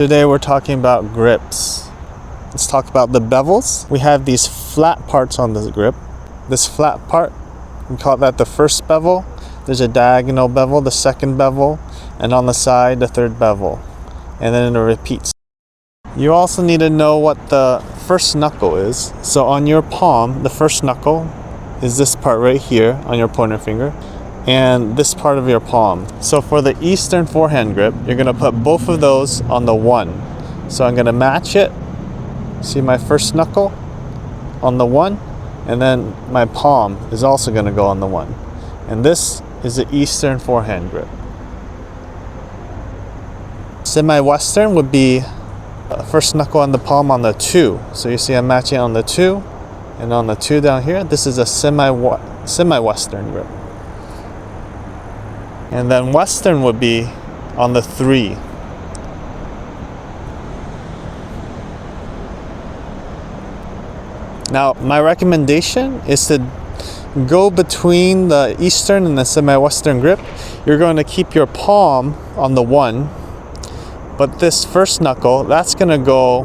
Today we're talking about grips. Let's talk about the bevels. We have these flat parts on the grip. This flat part, we call that the first bevel. There's a diagonal bevel, the second bevel, and on the side, the third bevel. And then it repeats. You also need to know what the first knuckle is. So on your palm, the first knuckle is this part right here on your pointer finger, and this part of your palm. So for the Eastern forehand grip, you're gonna put both of those on the 1. So I'm gonna match it. See my first knuckle on the 1, and then my palm is also gonna go on the 1. And this is the Eastern forehand grip. Semi-Western would be first knuckle on the palm on the 2. So you see I'm matching on the 2, and on the 2 down here, this is a semi-Western grip. And then Western would be on the 3. Now, my recommendation is to go between the Eastern and the semi-Western grip. You're going to keep your palm on the 1, but this first knuckle, that's going to go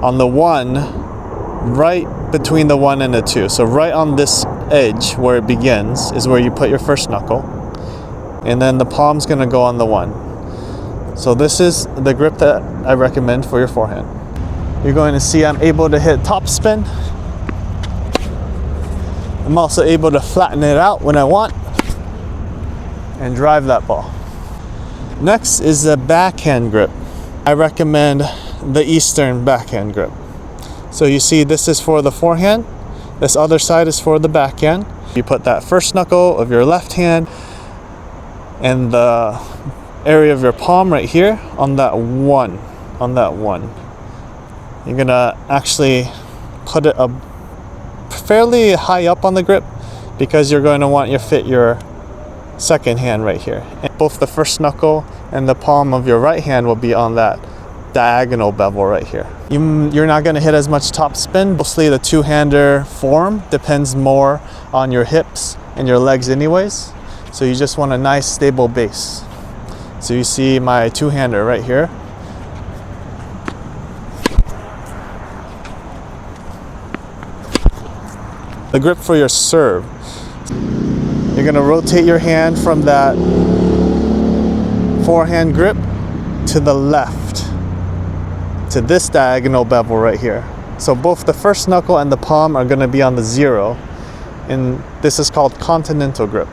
on the 1 right between the 1 and the 2. So right on this edge where it begins is where you put your first knuckle. And then the palm's gonna go on the 1. So this is the grip that I recommend for your forehand. You're going to see I'm able to hit topspin. I'm also able to flatten it out when I want and drive that ball. Next is the backhand grip. I recommend the Eastern backhand grip. So you see this is for the forehand, this other side is for the backhand. You put that first knuckle of your left hand and the area of your palm right here on that 1. You're gonna actually put it fairly high up on the grip because you're going to want to fit your second hand right here. And both the first knuckle and the palm of your right hand will be on that diagonal bevel right here. You're not gonna hit as much top spin. Mostly the two-hander form depends more on your hips and your legs anyways. So you just want a nice stable base. So you see my two-hander right here. The grip for your serve. You're gonna rotate your hand from that forehand grip to the left, to this diagonal bevel right here. So both the first knuckle and the palm are gonna be on the 0. And this is called continental grip.